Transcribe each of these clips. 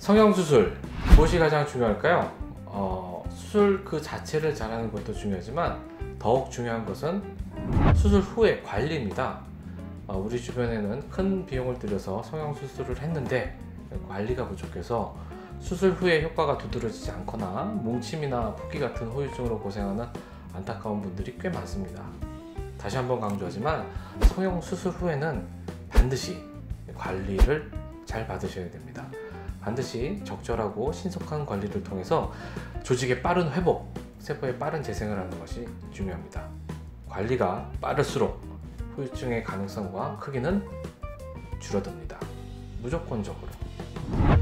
성형수술 무엇이 가장 중요할까요? 수술 그 자체를 잘하는 것도 중요하지만 더욱 중요한 것은 수술 후의 관리입니다. 우리 주변에는 큰 비용을 들여서 성형수술을 했는데 관리가 부족해서 수술 후에 효과가 두드러지지 않거나 뭉침이나 붓기 같은 후유증으로 고생하는 안타까운 분들이 꽤 많습니다. 다시 한번 강조하지만 성형수술 후에는 반드시 관리를 잘 받으셔야 됩니다. 반드시 적절하고 신속한 관리를 통해서 조직의 빠른 회복, 세포의 빠른 재생을 하는 것이 중요합니다. 관리가 빠를수록 후유증의 가능성과 크기는 줄어듭니다. 무조건적으로.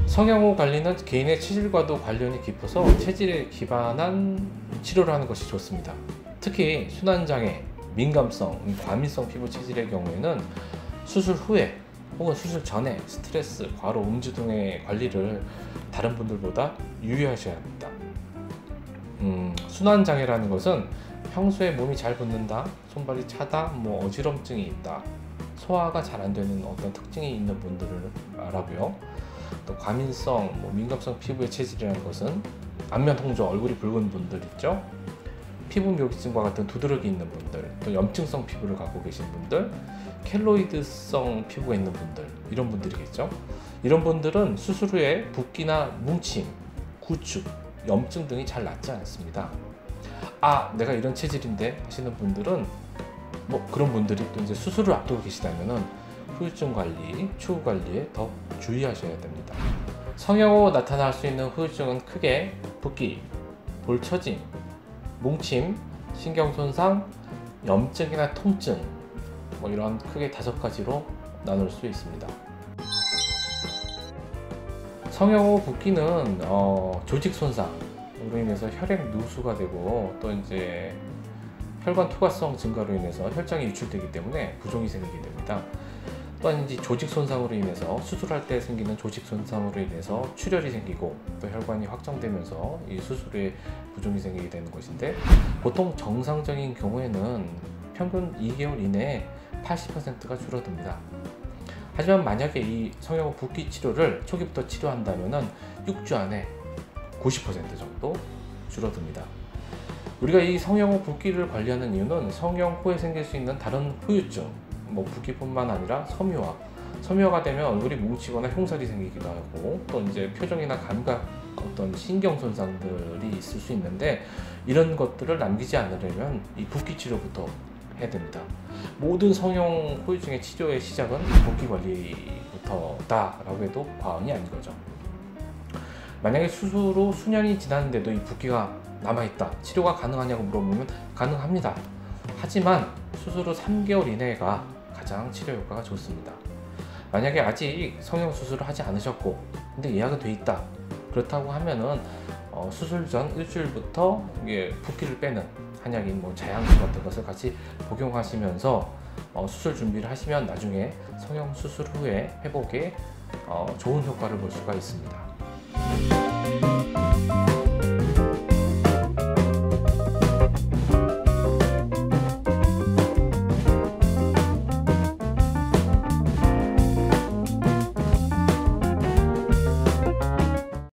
성형 후 관리는 개인의 체질과도 관련이 깊어서 체질에 기반한 치료를 하는 것이 좋습니다. 특히 순환장애, 민감성, 과민성 피부 체질의 경우에는 수술 후에 혹은 수술 전에 스트레스, 과로, 음주 등의 관리를 다른 분들보다 유의하셔야 합니다. 순환장애라는 것은 평소에 몸이 잘 붓는다, 손발이 차다, 어지럼증이 있다, 소화가 잘 안 되는 어떤 특징이 있는 분들을 말하고요. 또 과민성, 민감성 피부의 체질이라는 것은 안면 홍조, 얼굴이 붉은 분들 있죠. 피부 묘기증과 같은 두드러기 있는 분들, 또 염증성 피부를 갖고 계신 분들, 켈로이드성 피부가 있는 분들, 이런 분들이겠죠. 이런 분들은 수술 후에 붓기나 뭉침, 구축, 염증 등이 잘 낫지 않습니다. 내가 이런 체질인데 하시는 분들은 그런 분들이 또 이제 수술을 앞두고 계시다면은 후유증 관리, 추후 관리에 더 주의하셔야 됩니다. 성형 후 나타날 수 있는 후유증은 크게 붓기, 볼 처짐, 뭉침, 신경 손상, 염증이나 통증, 이런 크게 5가지로 나눌 수 있습니다. 성형 후 붓기는 조직 손상으로 인해서 혈액 누수가 되고 또 이제 혈관 투과성 증가로 인해서 혈장이 유출되기 때문에 부종이 생기게 됩니다. 또한 이제 조직 손상으로 인해서 수술할 때 생기는 조직 손상으로 인해서 출혈이 생기고 또 혈관이 확장되면서 이 수술에 부종이 생기게 되는 것인데, 보통 정상적인 경우에는 평균 2개월 이내에 80%가 줄어듭니다. 하지만 만약에 이 성형 후 붓기 치료를 초기부터 치료한다면 6주 안에 90% 정도 줄어듭니다. 우리가 이 성형 후 붓기를 관리하는 이유는 성형 후에 생길 수 있는 다른 후유증, 붓기뿐만 아니라 섬유화가 되면 얼굴이 뭉치거나 흉살이 생기기도 하고 또 이제 표정이나 감각, 어떤 신경 손상들이 있을 수 있는데, 이런 것들을 남기지 않으려면 이 붓기 치료부터 해야 됩니다. 모든 성형 후유증의 치료의 시작은 붓기 관리부터다 라고 해도 과언이 아닌 거죠. 만약에 수술 후 수년이 지났는데도 이 붓기가 남아있다, 치료가 가능하냐고 물어보면 가능합니다. 하지만 수술 후 3개월 이내가 가장 치료 효과가 좋습니다. 만약에 아직 성형 수술을 하지 않으셨고 근데 예약은 돼 있다, 그렇다고 하면은 수술 전 일주일부터 붓기를 빼는 한약인 자양수 같은 것을 같이 복용하시면서 수술 준비를 하시면 나중에 성형 수술 후에 회복에 좋은 효과를 볼 수가 있습니다.